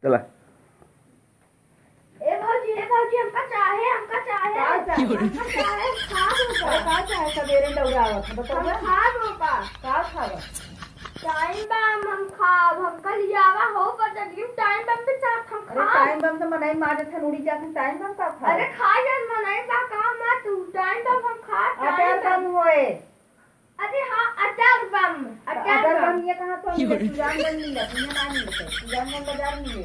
चला। ए भौजी हमका चाहे का चाहे सवेरे दौड़ावत बताओ हम खा दो का खावा टाइम बम हम खाब हमका लियावा हो पर जल्दी टाइम बम पे साथ हम अरे खा टाइम बम तो मनाई मार देथे उड़ी जाथे टाइम बम का खा अरे खा जान मनाई बा काम है तू टाइम बम हम खा अटर बम होए अरे हाँ अटर बम ये कहां तो मिले सुजान बम मिले ये ना मिले सुजान बम बाजार मिले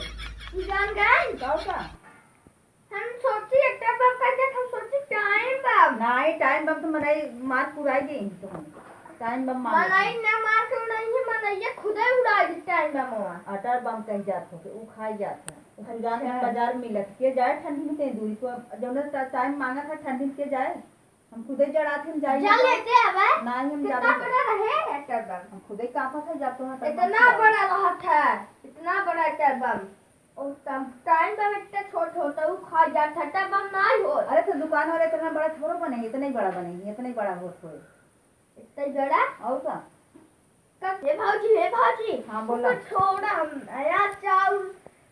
तू जान गए का हम सोची अटर बम का जब हम सोची टाइम बम नहीं टाइम बम तो मनाई मार पुराई गई तो हम टाइम बम मार मनाई न मार के उड़ाई है मनाई खुद ही उड़ाई दी टाइम बम हुआ अटर बम कहीं जात हो वो खाई जात है सुजान बम बाजार मिलत के जाए ठंडी में कहीं दूरी को जौन टाइम मांगा था ठंडी में के जाए हम खुद ही जड़ाते हम जाए चल लेते अब नहीं हम कितना जाते बड़ा रहे अटर बम हम खुद ही कांपा था जाते हैं इतना बड़ा रहत है इतना बड़ा अटर बम और तब टाइम बम इतना छोट होता वो खा जाता अटर बम नहीं हो अरे तो दुकान वाले इतना बड़ा थोड़ा बने इतना ही बड़ा बने इतना ही बड़ा हो थोड़े इतना बड़ा और का कब हे भाजी हाँ बोला छोड़ा हम नया चावल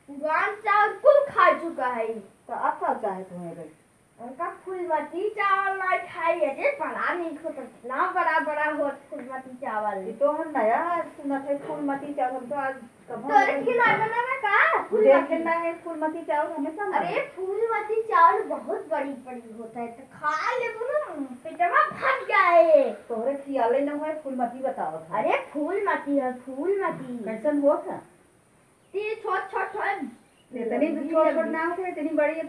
पुरान चावल कुल खा चुका है तो अब क्या चाहे तुम्हें भाई उनका फूलमती चावल नहीं खाई है जे बड़ा नहीं होता इतना बड़ा बड़ा हो फूलमती चावल ये तो हम नया सुना था फूलमती चावल हम तो आज तोरे खिलाए बनाना का देखना है फूलमती चावल हमेशा अरे फूलमती चावल बहुत बड़ी बड़ी होता है तो खा ले बोलो पेटवा फट जाए तोरे खियाले न होए फूलमती बताओ था अरे फूलमती है फूलमती कैसन हो था तीन छोट छोट इतनी छोट छोट ना होते इतनी बड़ी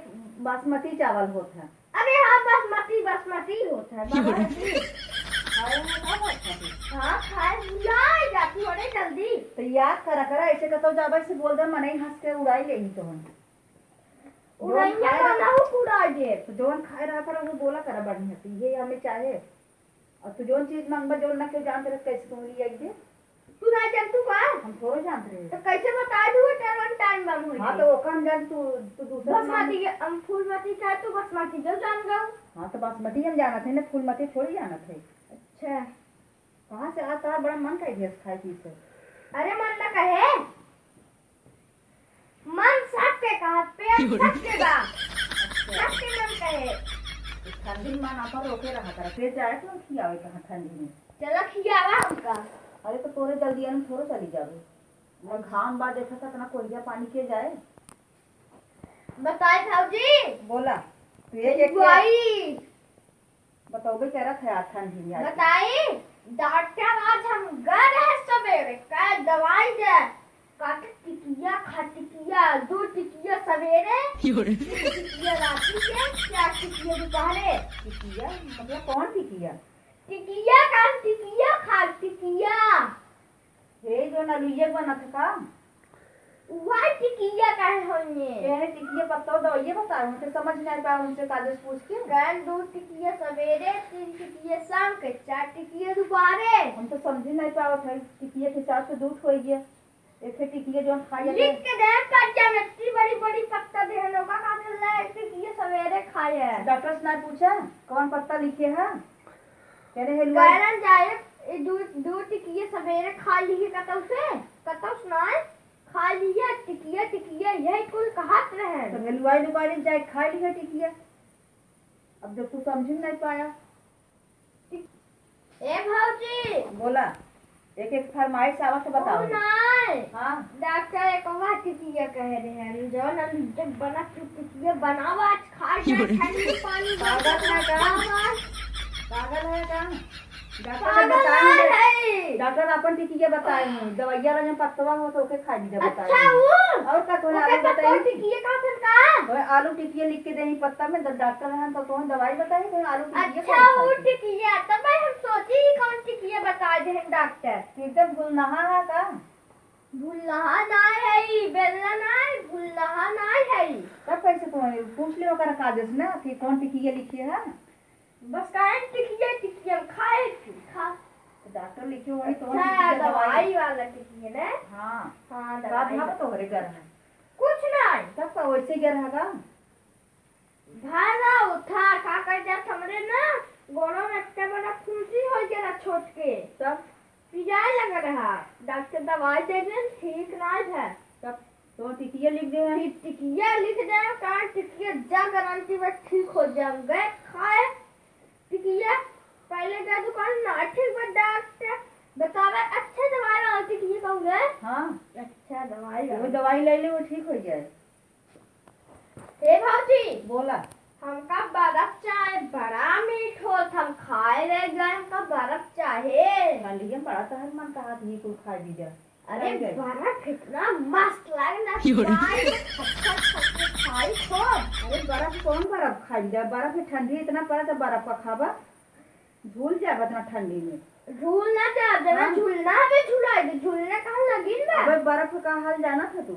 बासमती चावल होता है अरे हाँ बासमती होता है बासमती हाँ खाए बुलाई जाती हो रे जल्दी तो याद करा करा ऐसे कतो जाबे से बोल दे मने हंस के उड़ाई ले तो हम उड़ाइया वाला हो पूरा जे तो जोन खाए रहा करा वो बोला करा बढ़िया थी ये हमें चाहे और तू जोन चीज मांगबा जोन ना के जानते रह कैसे तुम लिया दे तू ना चल तू का हम थोड़े जानते रहे तो कैसे बता दूँ टाइम बम हुई हाँ तो ओकन जान तू दूसरा बासमती हम फूलमती चाहे तो बासमती जो जान गए हाँ तो बासमती हम जाना थे ना फूलमती थोड़ी जाना थे अच्छा कहाँ से आता बड़ा मन का घेस खाई पी से अरे मन ना कहे मन सबके कहा पेट सबके बा सबके मन कहे ठंडी में मन आता रोके रहा कर फिर जाए तो खियावे कहाँ ठंडी में चलो खियावा हमका अरे तो तोरे जल्दी आने थोड़े चली जावे मैं घाम बा देखा था इतना कोयला पानी के जाए बताए भाजी बोला तू ये भाई बताओगे कह रहा था ठंडी में बताई डॉक्टर आज हम गए रहे सवेरे का दवाई दे काटे टिकिया खा टिकिया 2 टिकिया सवेरे टिकिया रात के 4 टिकिया दोपहरे टिकिया मतलब कौन टिकिया टिकिया खा टिकिया ये जो नलुइया बना था का वही टिकिया कहे होंगे ये टिकिया पत्ता दो ये बता मुझे समझ नहीं पाया उनसे कागज पूछ के गन 2 टिकिया सवेरे 3 टिकिया शाम के 4 टिकिया दोपहरे हम तो समझ नहीं पाया था टिकिया के साथ तो दूध हो गया एक टिकिया जो खाया लिख के दे कच्चा में इतनी बड़ी बड़ी पत्ता देहनो का काटे ले टिकिया सवेरे खाए डॉक्टर से पूछा कौन पत्ता लिखे है कह रहे हलवा कारण जाए 2 टिकिया सवेरे खा लिए कतौ सुनाए खा लिया टिकिया यही कुल कहत रहे तो हलवाई दुकान जाए खा लिया टिकिया अब जब तू समझ नहीं पाया ए भौजी बोला एक एक फरमाइश आवत बताओ नहीं हाँ डॉक्टर एक बार टिकिया कह रहे हैं जो ना जब बना टिकिया बनावा आज खा जाए ठंडी पानी पागल है का पागल है का पागल है डॉक्टर अपन टिकिया बताए हैं दवाइया वाला पत्तवा हो तो ओके खा लीजिए बताए अच्छा वो और का कोई आलू ओके तो बताइए टिकिया का फिर का तो आलू टिकिया लिख के देही पत्ता में डॉक्टर है तो कौन दवाई बताए तो आलू टिकिया अच्छा वो टिकिया तब हम सोची ही कौन टिकिया बता दे डॉक्टर एकदम भूलना है का भूलना नहीं है बेलना नहीं भूलना नहीं है तब कैसे तुम्हें पूछ लियो कर कागज ना कि कौन टिकिया लिखी है बस काहे टिकिया खाए खा डॉक्टर लिखे हुए तो अच्छा दवाई वाला टिकिया ना हाँ हाँ बात दवाई ना तो हरे घर है कुछ नहीं तब का वैसे घर है भारा उठा का कर जा हमरे ना गोड़ों में इतना बड़ा फुंसी हो गया छोट के तब पिजाए लग रहा डॉक्टर दवाई दे दें ठीक ना है तब तो टिकिया लिख दे हैं। टिकिया लिख दे, कारण टिकिया जा गारंटी में ठीक हो जाएंगे। खाए टिकिया पहले का दुकान ना ठीक पर डॉक्टर बतावे अच्छे दवाई वाला टिकिया कहूँगे। हाँ अच्छा दवाई वो दवाई ले ले, वो ठीक हो जाए। हे भाजी बोला हमका बर्फ चाहे, बड़ा मीठ हो, हम खाए रह गए, हमका बर्फ चाहे। ठंडिया में बड़ा तहर मन कहा थी कुल खा दी जा। अरे बर्फ इतना मस्त लगना खाई खूब। अरे बर्फ कौन बर्फ खाई जा, बर्फ में ठंडी इतना पड़ा तो बर्फ का खाबा झूल जाए इतना ठंडी में। झूलना चाहते ना, झूलना है झूला है, झूलने कहाँ लगी ना। अबे बर्फ का हाल जाना था तू।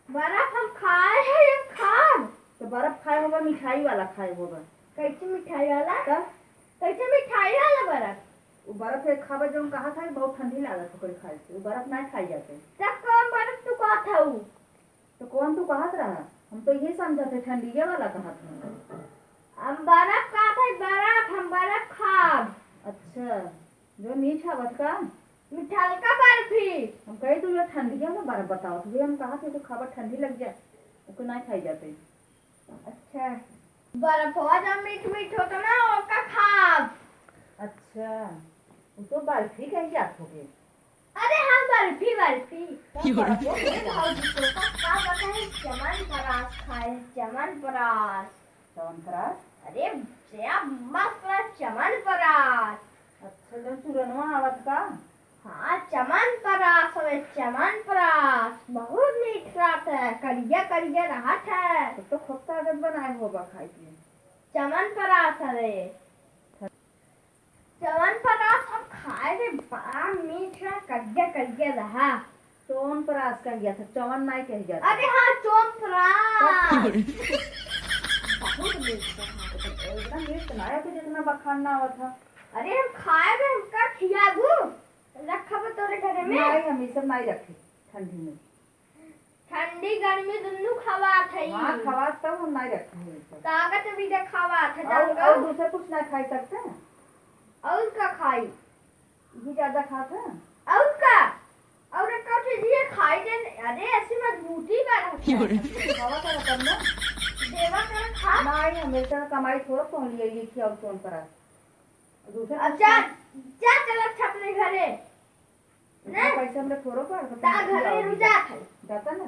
बर्फ हम खाए हैं, हम खाब तो बर्फ खाए होगा, मिठाई वाला खाए होगा। कैसे मिठाई वाला? तब कैसे मिठाई वाला बर्फ? वो बर्फ एक खाबा जो कहा था बहुत ठंडी लागत है कोई खाए से, वो बर्फ नहीं खाई जाते। तब कौन बर्फ तू कहा था? तो कौन तू कहत रहा? हम तो ये समझा थे ठंडीये वाला कहा था। हम बर्फ कहा था, बर्फ हम बर्फ खाब। अच्छा जो मीठा बत का मिठाई का बर्फी। हम कहे तू ये ठंडीये वाला बर्फ बताओ, तो हम कहा थे तो खाबा ठंडी लग जाए, उसको नहीं खाई जाते। अच्छा बर्फ हो जब मीठ मीठ होता ना ओका खाब। अच्छा वो तो बर्फी कहीं जात हो गए। अरे हाँ बर्फी बर्फी। चमन परास खाए, चमन परास। परास। अरे क्या मस्त चमन परास। अच्छा जो चूरनवा आवत का। हाँ चमन परास है, चमन परास बहुत मीठ रात है, करिया करिया राहत है। तो खूब ताकत बनाए होगा खाए के। चमन परास है, चमन परास हम खाए थे, बड़ा मीठ रहा, करिया करिया रहा। चौन परास कह गया था, चौन नहीं कह जाता। अरे हाँ चोम परास। बहुत मीठ था, इतना मीठ तो नहीं था जितना बखाना हुआ था। अरे हम खाए थे, हमका खिया दू रखा बा तोरे घरे में। नहीं हम ये सब नहीं रखे ठंडी में। ठंडी गर्मी दोनों खावा थे। हाँ खवा तब हम नहीं रखे हैं ये सब। ताकत भी दे खावा था और जानगा। दूसरे कुछ नहीं खाई सकते हैं, और का खाई? ये ज्यादा खाते हैं। और का? और का चीज ये खाई दे। अरे ऐसी मजबूती का खावा का मतलब ना देवा कर खा। नहीं हमेशा कमाई थोड़ा पहुंच लिए ये खिया और चौन परास दूसरे अच्छा जा चला छपने घरे पैसे हमने थोड़ा पर ता घरे रुजा थे जाता ना।